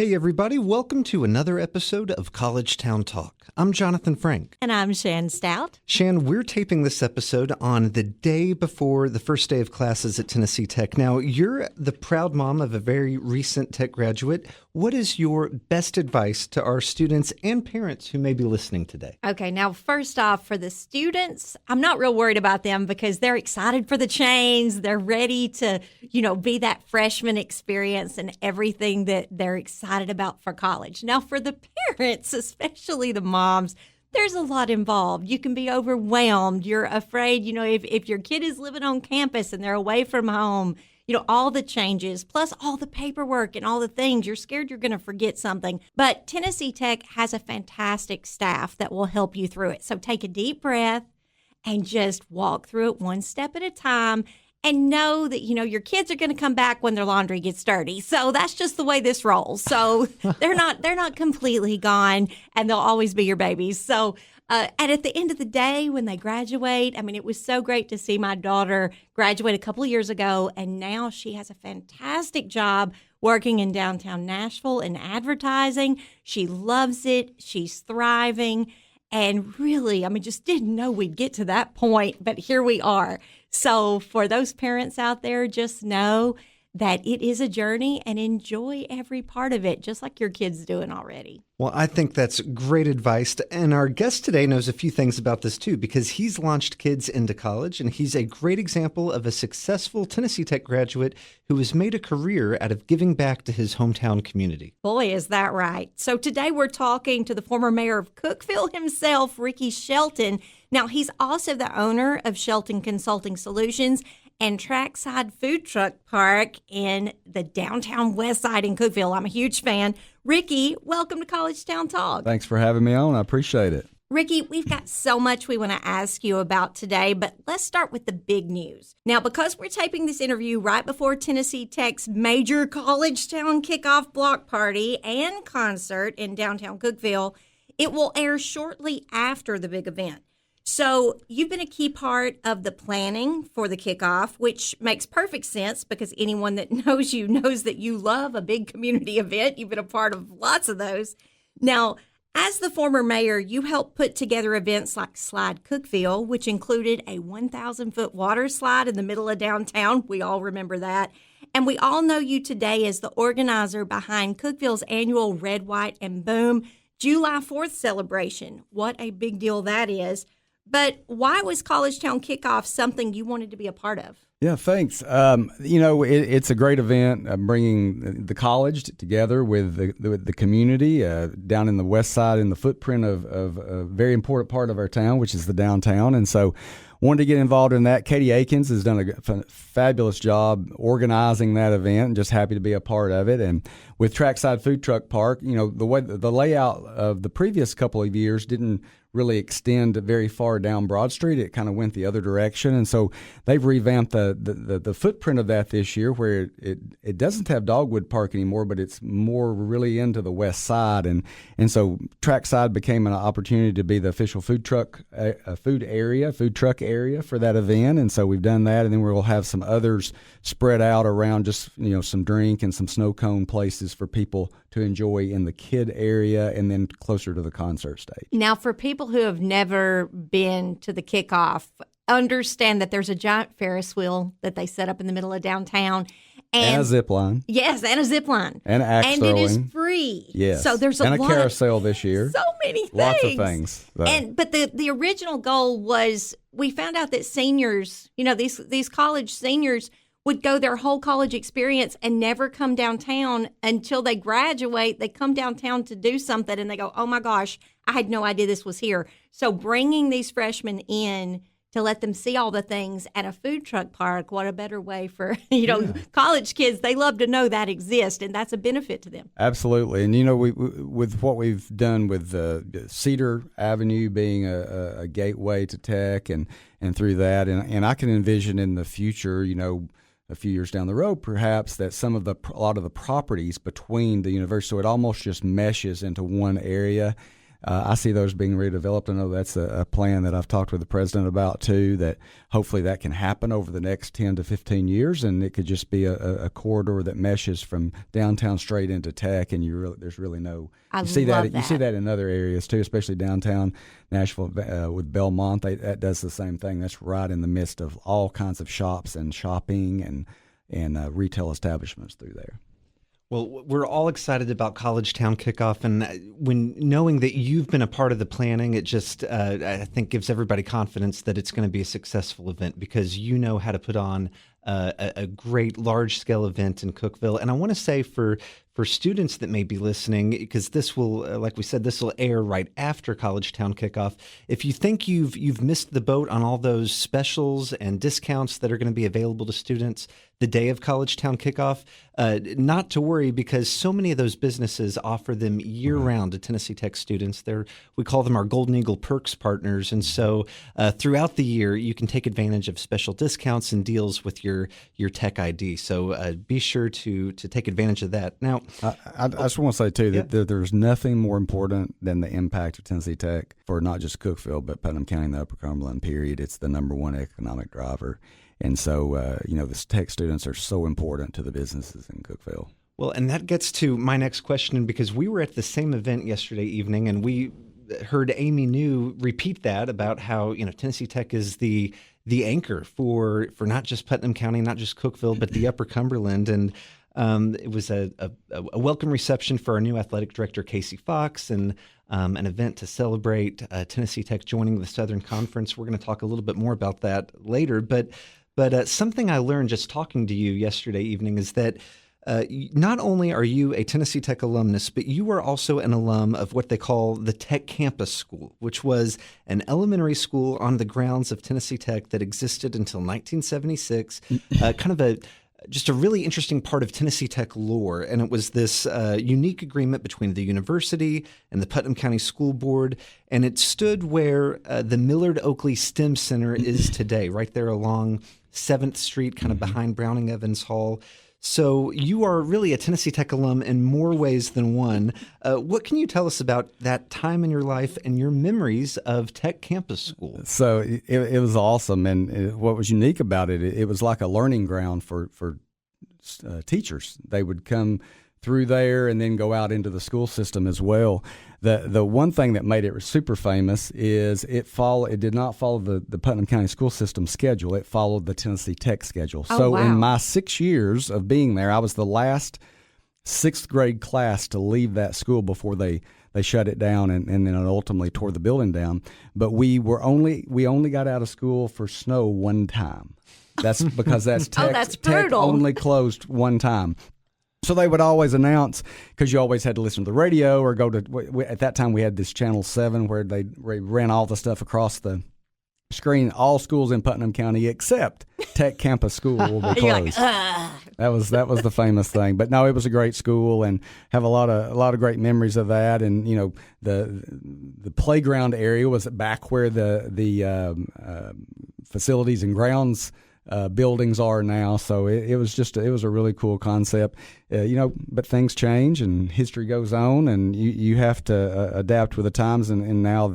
Hey everybody, welcome to another episode of College Town Talk. I'm Jonathan Frank. And I'm Shan Stout. Shan, we're taping this episode on the day before the first day of classes at Tennessee Tech. Now, you're the proud mom of a very recent Tech graduate. What is your best advice to our students and parents who may be listening today? Okay, now first off, for the students, I'm not real worried about them because they're excited for the change. They're ready to, be that freshman experience and everything that they're excited about for college. Now, for the parents, especially the moms, there's a lot involved. You can be overwhelmed. You're afraid, if your kid is living on campus and they're away from home, all the changes, plus all the paperwork and all the things. You're scared you're going to forget something. But Tennessee Tech has a fantastic staff that will help you through it. So take a deep breath and just walk through it one step at a time. And know that, your kids are going to come back when their laundry gets dirty. So that's just the way this rolls. So they're not completely gone, and they'll always be your babies. So, and at the end of the day, when they graduate, it was so great to see my daughter graduate a couple of years ago, and now she has a fantastic job working in downtown Nashville in advertising. She loves it. She's thriving. And really, just didn't know we'd get to that point, but here we are. So for those parents out there, just know that it is a journey and enjoy every part of it, just like your kid's doing already. Well, I think that's great advice. And our guest today knows a few things about this, too, because he's launched kids into college, and he's a great example of a successful Tennessee Tech graduate who has made a career out of giving back to his hometown community. Boy, is that right. So today we're talking to the former mayor of Cookeville himself, Ricky Shelton. Now, he's also the owner of Shelton Consulting Solutions and Trackside Food Truck Park in the downtown west side in Cookeville. I'm a huge fan. Ricky, welcome to College Town Talk. Thanks for having me on. I appreciate it. Ricky, we've got so much we want to ask you about today, but let's start with the big news. Now, because we're taping this interview right before Tennessee Tech's major College Town kickoff block party and concert in downtown Cookeville, it will air shortly after the big event. So you've been a key part of the planning for the kickoff, which makes perfect sense because anyone that knows you knows that you love a big community event. You've been a part of lots of those. Now, as the former mayor, you helped put together events like Slide Cookeville, which included a 1,000-foot water slide in the middle of downtown. We all remember that. And we all know you today as the organizer behind Cookeville's annual Red, White, and Boom July 4th celebration. What a big deal that is. But why was College Town Kickoff something you wanted to be a part of? Yeah, thanks. It's a great event, bringing the college together with the community down in the west side in the footprint of a very important part of our town, which is the downtown. And so wanted to get involved in that. Katie Akins has done a fabulous job organizing that event, and just happy to be a part of it. And with Trackside Food Truck Park, the way the layout of the previous couple of years didn't really extend very far down Broad Street. It kind of went the other direction. And so they've revamped the footprint of that this year, where it doesn't have Dogwood Park anymore, but it's more really into the west side. And so Trackside became an opportunity to be the official food truck area for that event. And so we've done that. And then we'll have some others spread out around, just, some drink and some snow cone places for people to enjoy in the kid area and then closer to the concert stage. Now, for people who have never been to the kickoff, understand that there's a giant Ferris wheel that they set up in the middle of downtown. And a zip line. Yes, and a zip line. And axe throwing. And it is free. Yes. So there's and a carousel this year. So many things. Lots of things. But the original goal was, we found out that seniors, these college seniors would go their whole college experience and never come downtown until they graduate. They come downtown to do something and they go, oh my gosh, I had no idea this was here. So bringing these freshmen in to let them see all the things at a food truck park, what a better way for, college kids. They love to know that exists, and that's a benefit to them. Absolutely. And, we with what we've done with Cedar Avenue being a gateway to tech and through that, and I can envision in the future, a few years down the road, perhaps, that a lot of the properties between the university, so it almost just meshes into one area, I see those being redeveloped. I know that's a plan that I've talked with the president about too, that hopefully that can happen over the next 10 to 15 years, and it could just be a corridor that meshes from downtown straight into Tech, and there's really no. I You see love that. You see that in other areas too, especially downtown Nashville with Belmont. That does the same thing. That's right in the midst of all kinds of shops and shopping and retail establishments through there. Well, we're all excited about College Town Kickoff, and when knowing that you've been a part of the planning, it just I think gives everybody confidence that it's going to be a successful event because you know how to put on a great large-scale event in Cookeville. And I want to say for students that may be listening, because this will, like we said, this will air right after College Town Kickoff. If you think you've missed the boat on all those specials and discounts that are going to be available to students the day of College Town Kickoff, not to worry, because so many of those businesses offer them year-round to Tennessee Tech students. We call them our Golden Eagle Perks partners, and so throughout the year you can take advantage of special discounts and deals with your Tech ID. So be sure to take advantage of that. Now, I just want to say too that there's nothing more important than the impact of Tennessee Tech for not just Cookeville but Putnam County and the Upper Cumberland. Period. It's the number one economic driver. And so, the Tech students are so important to the businesses in Cookeville. Well, and that gets to my next question, because we were at the same event yesterday evening, and we heard Amy New repeat that about how, Tennessee Tech is the anchor for not just Putnam County, not just Cookeville, but the Upper Cumberland. And it was a welcome reception for our new athletic director, Casey Fox, and an event to celebrate Tennessee Tech joining the Southern Conference. We're going to talk a little bit more about that later, but something I learned just talking to you yesterday evening is that not only are you a Tennessee Tech alumnus, but you are also an alum of what they call the Tech Campus School, which was an elementary school on the grounds of Tennessee Tech that existed until 1976, kind of just a really interesting part of Tennessee Tech lore. And it was this unique agreement between the university and the Putnam County School Board. And it stood where the Millard Oakley STEM Center is today, right there along 7th Street, kind of behind Browning Evans Hall. So you are really a Tennessee Tech alum in more ways than one. What can you tell us about that time in your life and your memories of Tech Campus School? So it was awesome, and what was unique about it, it was like a learning ground for teachers. They would come through there and then go out into the school system as well. The one thing that made it super famous is it did not follow the Putnam County school system schedule. It followed the Tennessee Tech schedule. Oh, so wow. in my 6 years of being there, I was the last 6th grade class to leave that school before they shut it down and then ultimately tore the building down. But we only got out of school for snow one time. That's because that's Tech, that's Tech brutal. only closed one time. So they would always announce, because you always had to listen to the radio or go to, at that time we had this Channel 7 where they ran all the stuff across the screen, all schools in Putnam County except Tech Campus School will be closed. That was the famous thing. But no, it was a great school and have a lot of great memories of that. And the playground area was back where the facilities and grounds buildings are now. So it was a really cool concept, but things change and history goes on, and you have to adapt with the times. And now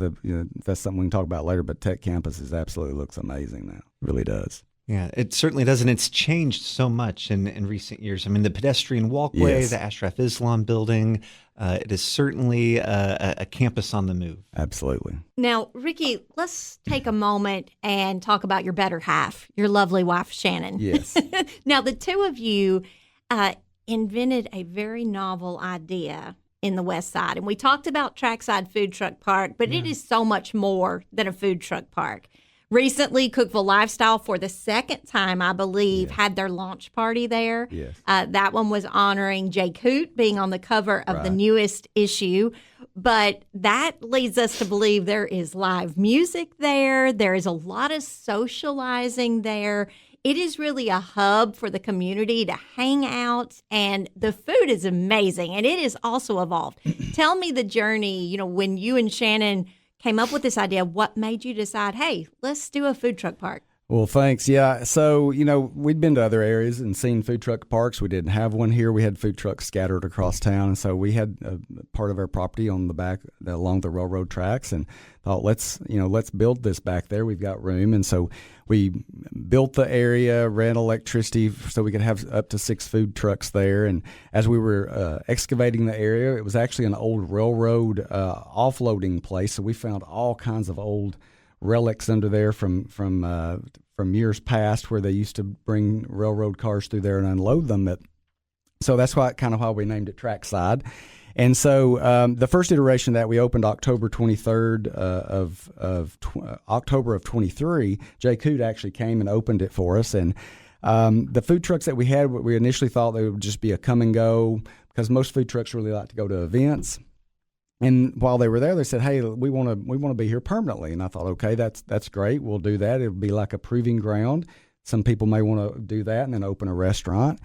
that's something we can talk about later, but Tech Campus absolutely looks amazing now. It really does. Yeah, it certainly does, and it's changed so much in recent years. I mean, the pedestrian walkway, Yes. the Ashraf Islam building, it is certainly a campus on the move. Absolutely. Now, Ricky, let's take a moment and talk about your better half, your lovely wife, Shannon. Yes. Now, the two of you invented a very novel idea in the West Side. And we talked about Trackside Food Truck Park, but it is so much more than a food truck park. Recently, Cookeville Lifestyle, for the second time, I believe, had their launch party there. Yes. That one was honoring Jay Coote being on the cover of the newest issue. But that leads us to believe there is live music there. There is a lot of socializing there. It is really a hub for the community to hang out, and the food is amazing, and it is also evolved. Tell me the journey, when you and Shannon came up with this idea, what made you decide, hey, let's do a food truck park? Well, thanks. Yeah. So, we'd been to other areas and seen food truck parks. We didn't have one here. We had food trucks scattered across town. And so we had a part of our property on the back along the railroad tracks and thought, let's build this back there. We've got room. And so we built the area, ran electricity so we could have up to 6 food trucks there. And as we were excavating the area, it was actually an old railroad offloading place. So we found all kinds of old relics under there from years past where they used to bring railroad cars through there and unload them. So that's why we named it Trackside. And so the first iteration that we opened October 23rd October of 23, Jay Coote actually came and opened it for us. And the food trucks that we had, we initially thought they would just be a come and go because most food trucks really like to go to events. And while they were there, they said, "Hey, we want to be here permanently." And I thought, "Okay, that's great. We'll do that. It'll be like a proving ground. Some people may want to do that and then open a restaurant."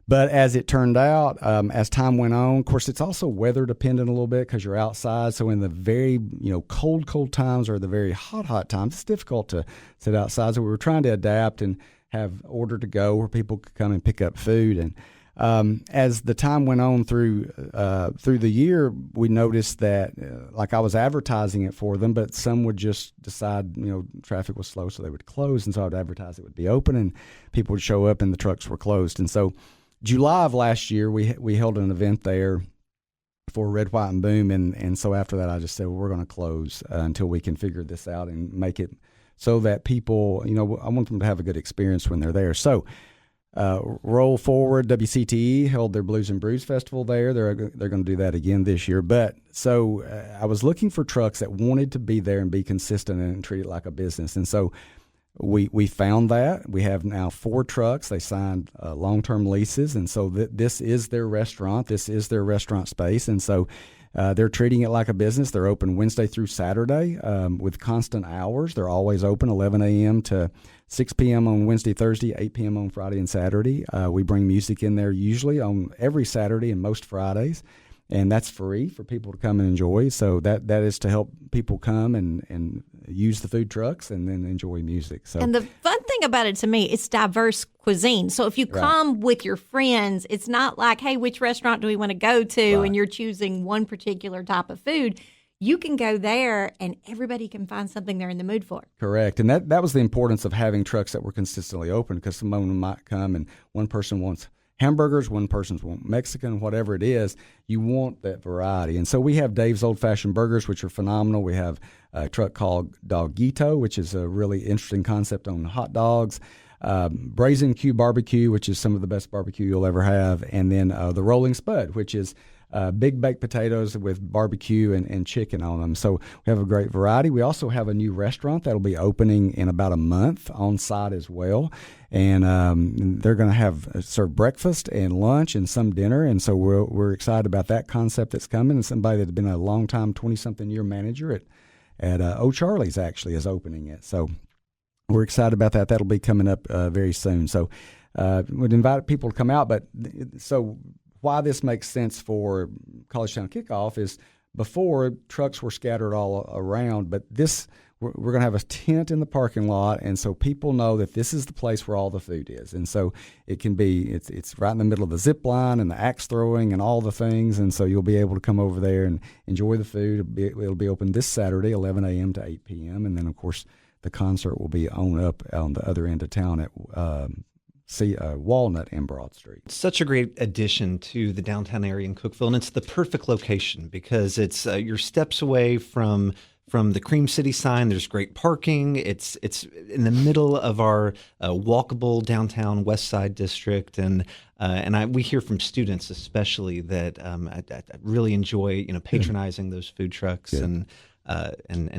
But as it turned out, as time went on, of course, it's also weather dependent a little bit because you're outside. So in the very cold times or the very hot times, it's difficult to sit outside. So we were trying to adapt and have order to go where people could come and pick up food. And as the time went on through the year, we noticed that like I was advertising it for them, but some would just decide, traffic was slow, so they would close. And so I would advertise it would be open and people would show up and the trucks were closed. And so July of last year, we held an event there for Red, White, and Boom. And so after that, I just said, well, we're going to close until we can figure this out and make it so that people, I want them to have a good experience when they're there. So roll forward, WCTE held their Blues and Brews Festival there. They're going to do that again this year. But so I was looking for trucks that wanted to be there and be consistent and treat it like a business. And so we found that. We have now 4 trucks. They signed long-term leases. And so this is their restaurant. This is their restaurant space. And so they're treating it like a business. They're open Wednesday through Saturday with constant hours. They're always open 11 a.m. to 6 p.m. on Wednesday, Thursday, 8 p.m. on Friday and Saturday. We bring music in there usually on every Saturday and most Fridays, and that's free for people to come and enjoy. So that is to help people come and use the food trucks and then enjoy music. So, and the fun thing about it to me, it's diverse cuisine. So if you come with your friends, it's not like, hey, which restaurant do we want to go to? And you're choosing one particular type of food. You can go there and everybody can find something they're in the mood for. Correct. And that was the importance of having trucks that were consistently open because someone might come and one person wants hamburgers, one person's want Mexican, whatever it is, you want that variety. And so we have Dave's Old Fashioned Burgers, which are phenomenal. We have a truck called Doggito, which is a really interesting concept on hot dogs. Brazen Q Barbecue, which is some of the best barbecue you'll ever have. And then the Rolling Spud, which is big baked potatoes with barbecue and chicken on them. So we have a great variety. We also have a new restaurant that'll be opening in about a month on site as well. And they're going to serve breakfast and lunch and some dinner. And so we're excited about that concept that's coming. And somebody that's been a long time 20-something year manager at O'Charlie's actually is opening it. So we're excited about that. That'll be coming up very soon. So we'd invite people to come out. But so why this makes sense for College Town Kickoff is before trucks were scattered all around, but we're going to have a tent in the parking lot, and so people know that this is the place where all the food is. And so it can be it's right in the middle of the zip line and the axe throwing and all the things, and so you'll be able to come over there and enjoy the food. It'll be open this Saturday, 11 a.m. to 8 p.m., and then of course the concert will be up on the other end of town at Walnut and Broad Street. Such a great addition to the downtown area in Cookeville, and it's the perfect location because it's you're steps away from the Cream City sign. There's great parking. It's in the middle of our walkable downtown West Side district, and we hear from students especially that I really enjoy patronizing those food trucks and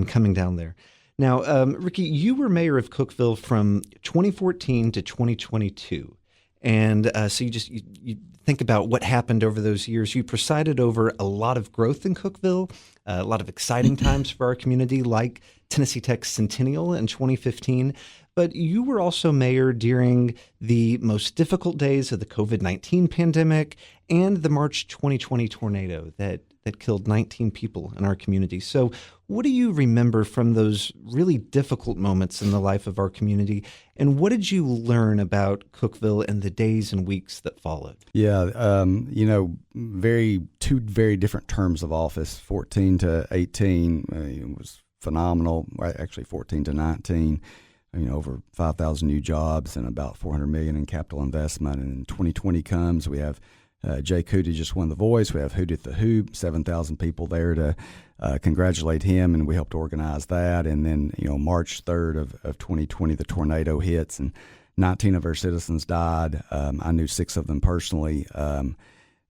coming down there. Now, Ricky, you were mayor of Cookeville from 2014 to 2022. And so you think about what happened over those years. You presided over a lot of growth in Cookeville, a lot of exciting times for our community, like Tennessee Tech's Centennial in 2015. But you were also mayor during the most difficult days of the COVID-19 pandemic and the March 2020 tornado that that killed 19 people in our community. So what do you remember from those really difficult moments in the life of our community? And what did you learn about Cookeville in the days and weeks that followed? Yeah, two very different terms of office. 14 to 18 it was phenomenal. Actually, 14 to 19, over 5,000 new jobs and about $400 million in capital investment. And 2020 comes, we have Jay Cootie just won The Voice. We have Hoot at the Hoop, 7,000 people there to congratulate him, and we helped organize that. And then, March 3rd of 2020, the tornado hits, and 19 of our citizens died. I knew 6 of them personally.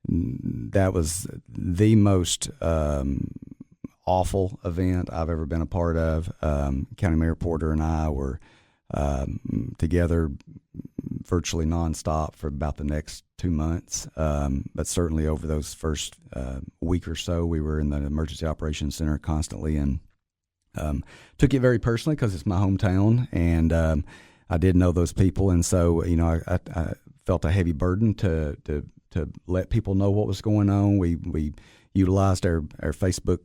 That was the most awful event I've ever been a part of. County Mayor Porter and I were together virtually nonstop for about the next 2 months. But certainly over those first week or so, we were in the Emergency Operations Center constantly, and took it very personally because it's my hometown, and I did know those people. And so, I felt a heavy burden to let people know what was going on. We utilized our Facebook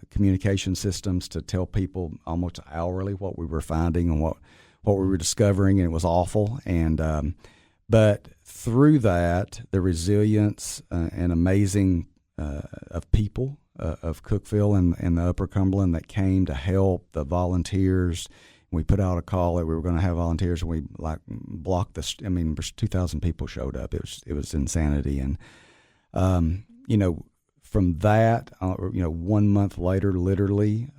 communication systems to tell people almost hourly what we were finding and what we were discovering, and it was awful. And but through that, the resilience and amazing of people of Cookeville and the Upper Cumberland that came to help, the volunteers. We put out a call that we were going to have volunteers, and we blocked the. 2,000 people showed up. It was insanity, and from that, 1 month later, literally,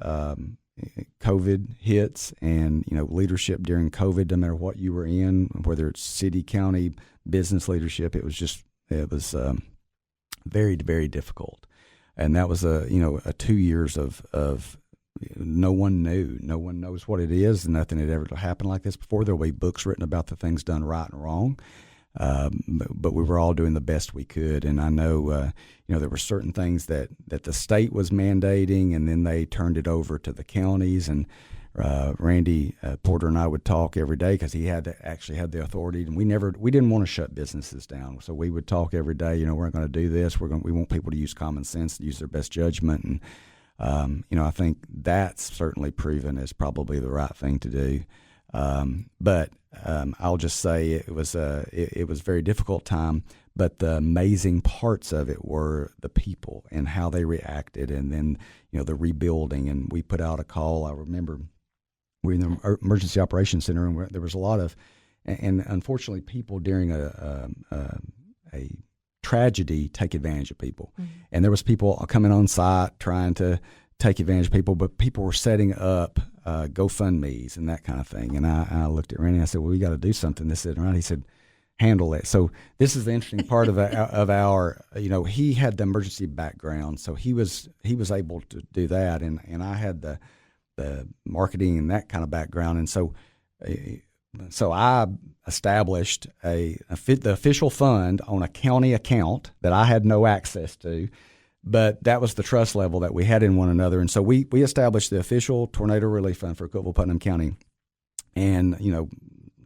COVID hits, and leadership during COVID, no matter what you were in, whether it's city, county, business leadership, it was very, very difficult, and that was a 2 years of no one knew, no one knows what it is, and nothing had ever happened like this before. There'll be books written about the things done right and wrong. But we were all doing the best we could, and I know there were certain things that the state was mandating, and then they turned it over to the counties. And Randy Porter and I would talk every day because he had the authority, and we didn't want to shut businesses down, so we would talk every day. We're going to do this. We want people to use common sense, to use their best judgment, and I think that's certainly proven as probably the right thing to do. But I'll just say it was a very difficult time, but the amazing parts of it were the people and how they reacted, and then the rebuilding. And we put out a call. I remember we were in the Emergency Operations Center, and there was a lot of, and unfortunately, people during a tragedy take advantage of people, and there was people coming on site trying to take advantage of people, but people were setting up GoFundMe's and that kind of thing. And I looked at Randy and I said, well, we got to do something. This isn't right. He said, handle it. So this is the interesting part of our, he had the emergency background, so he was able to do that. And I had the marketing and that kind of background. And so I established the official fund on a county account that I had no access to, but that was the trust level that we had in one another. And so we established the official Tornado Relief Fund for Cookeville, Putnam County, and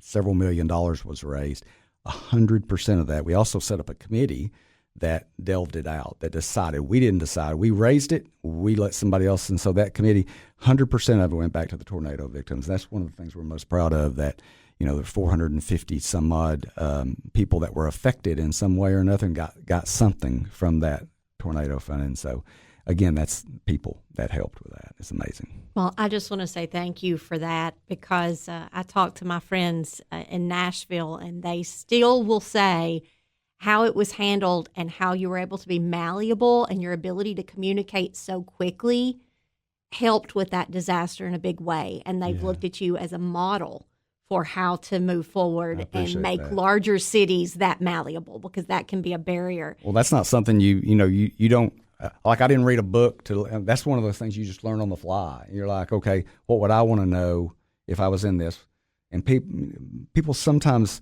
several $1 million was raised. 100% of that. We also set up a committee that delved it out, that decided. We didn't decide. We raised it. We let somebody else. And so that committee, 100% of it went back to the tornado victims. That's one of the things we're most proud of, that there were 450 some odd people that were affected in some way or another and got something from that tornado fund. And so, again, that's people that helped with that. It's amazing. Well, I just want to say thank you for that, because I talked to my friends in Nashville, and they still will say how it was handled and how you were able to be malleable, and your ability to communicate so quickly helped with that disaster in a big way. And they've looked at you as a model for how to move forward and make larger cities that malleable, because that can be a barrier. Well, that's not something you don't. Like, I didn't read a book that's one of those things you just learn on the fly. You're like, okay, what would I want to know if I was in this? And people sometimes,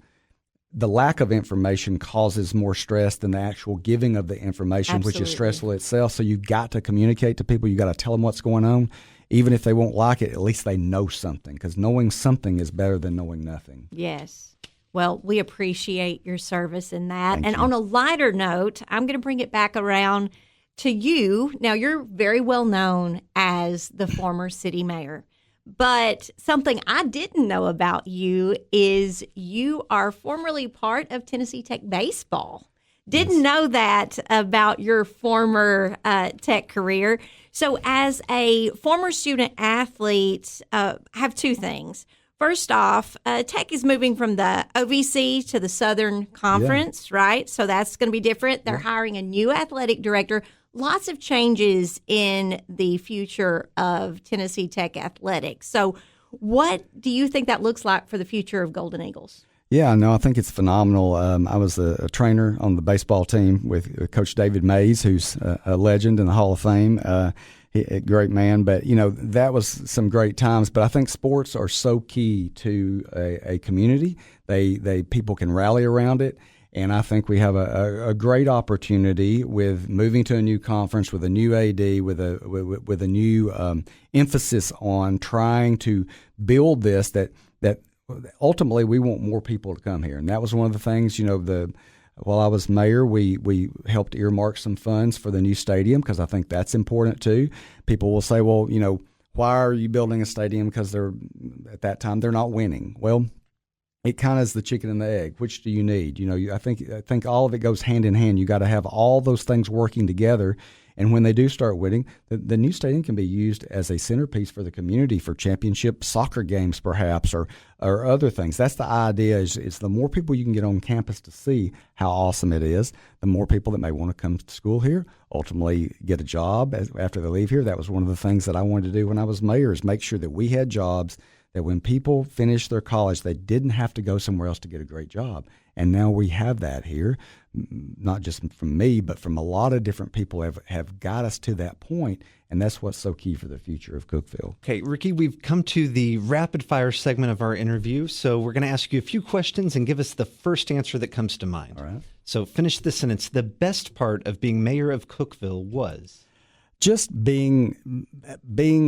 the lack of information causes more stress than the actual giving of the information, Absolutely. Which is stressful itself. So you got to communicate to people. You got to tell them what's going on. Even if they won't like it, at least they know something, because knowing something is better than knowing nothing. Yes. Well, we appreciate your service in that. Thank and you. on a lighter note, I'm going to bring it back around to you, now you're very well known as the former city mayor, but something I didn't know about you is you are formerly part of Tennessee Tech baseball. Didn't know that about your former Tech career. So as a former student athlete, I have two things. First off, Tech is moving from the OVC to the Southern Conference, right? So that's going to be different. They're hiring a new athletic director. Lots of changes in the future of Tennessee Tech athletics. So what do you think that looks like for the future of Golden Eagles? Yeah, no, I think it's phenomenal. I was a trainer on the baseball team with Coach David Mays, who's a legend in the Hall of Fame. A great man, but that was some great times. But I think sports are so key to a community. People can rally around it, and I think we have a great opportunity with moving to a new conference, with a new AD, with a new emphasis on trying to build this. That ultimately we want more people to come here, and that was one of the things. While I was mayor, we helped earmark some funds for the new stadium because I think that's important too. People will say, well, why are you building a stadium? Because at that time they're not winning. Well, it kind of is the chicken and the egg. Which do you need? I think all of it goes hand in hand. You got to have all those things working together. And when they do start winning, the new stadium can be used as a centerpiece for the community for championship soccer games, perhaps, or other things. That's the idea. Is the more people you can get on campus to see how awesome it is, the more people that may want to come to school here, ultimately get a job after they leave here. That was one of the things that I wanted to do when I was mayor, is make sure that we had jobs, that when people finished their college, they didn't have to go somewhere else to get a great job. And now we have that here, not just from me, but from a lot of different people have got us to that point, and that's what's so key for the future of Cookeville. Okay, Ricky, we've come to the rapid fire segment of our interview, so we're going to ask you a few questions and give us the first answer that comes to mind. All right. So finish the sentence. The best part of being mayor of Cookeville was? Just being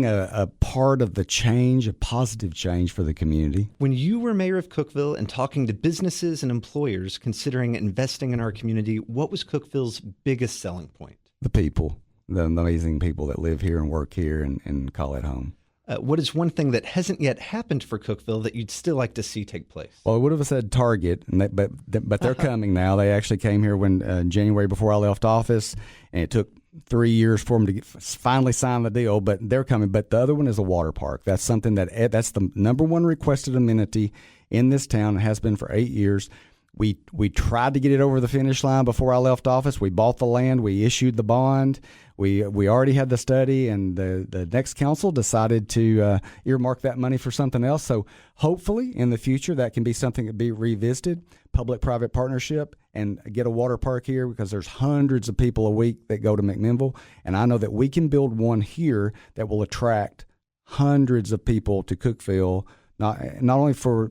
a part of the change, a positive change for the community. When you were mayor of Cookeville and talking to businesses and employers considering investing in our community, what was Cookeville's biggest selling point? The people, the amazing people that live here and work here and call it home. What is one thing that hasn't yet happened for Cookeville that you'd still like to see take place? Well, I would have said Target, but they're coming now. They actually came here when January before I left office, and it took 3 years for them to finally sign the deal, but they're coming. But the other one is a water park. That's something that's the number one requested amenity in this town. It has been for 8 years. We tried to get it over the finish line before I left office. We bought the land. We issued the bond. We already had the study, and the next council decided to earmark that money for something else. So hopefully in the future that can be something that be revisited, public-private partnership, and get a water park here, because there's hundreds of people a week that go to McMinnville, and I know that we can build one here that will attract hundreds of people to Cookeville, not only for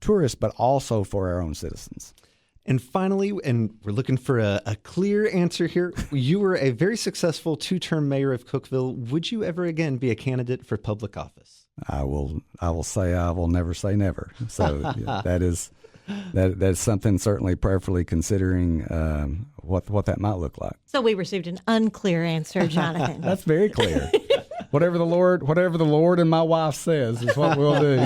tourists, but also for our own citizens. And finally, and we're looking for a clear answer here, you were a very successful 2-term mayor of Cookeville. Would you ever again be a candidate for public office? I will say I will never say never. So that's something certainly prayerfully considering what that might look like. So we received an unclear answer, Jonathan. That's very clear. Whatever the Lord and my wife says is what we'll do.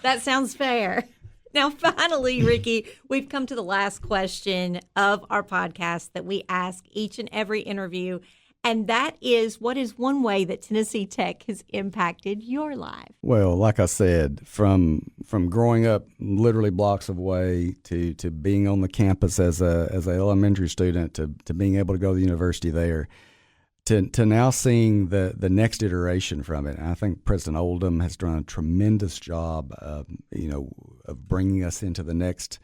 That sounds fair. Now, finally, Ricky, we've come to the last question of our podcast that we ask each and every interview, and that is, what is one way that Tennessee Tech has impacted your life? Well, like I said, from growing up literally blocks away to being on the campus as an elementary student to being able to go to the university there, to now seeing the next iteration from it. And I think President Oldham has done a tremendous job of bringing us into the next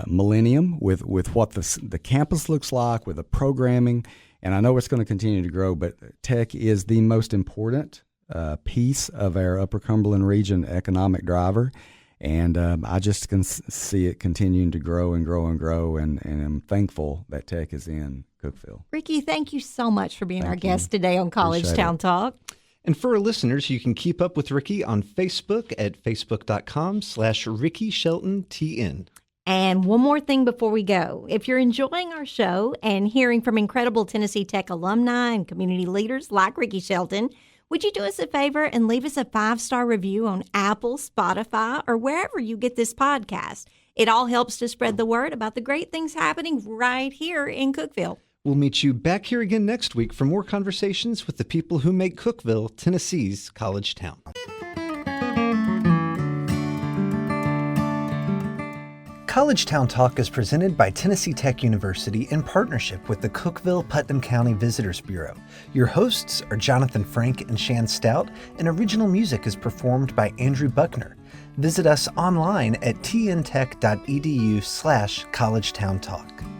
millennium with what the campus looks like, with the programming. And I know it's going to continue to grow, but tech is the most important piece of our Upper Cumberland region economic driver. And I just can see it continuing to grow and grow and grow, and I'm thankful that tech is in Cookeville. Ricky, thank you so much for being our guest today on College Town Talk. And for our listeners, you can keep up with Ricky on Facebook at facebook.com/RickySheltonTN. And one more thing before we go. If you're enjoying our show and hearing from incredible Tennessee Tech alumni and community leaders like Ricky Shelton, would you do us a favor and leave us a 5-star review on Apple, Spotify, or wherever you get this podcast? It all helps to spread the word about the great things happening right here in Cookeville. We'll meet you back here again next week for more conversations with the people who make Cookeville, Tennessee's college town. College Town Talk is presented by Tennessee Tech University in partnership with the Cookeville-Putnam County Visitors Bureau. Your hosts are Jonathan Frank and Shan Stout, and original music is performed by Andrew Buckner. Visit us online at tntech.edu/collegetowntalk.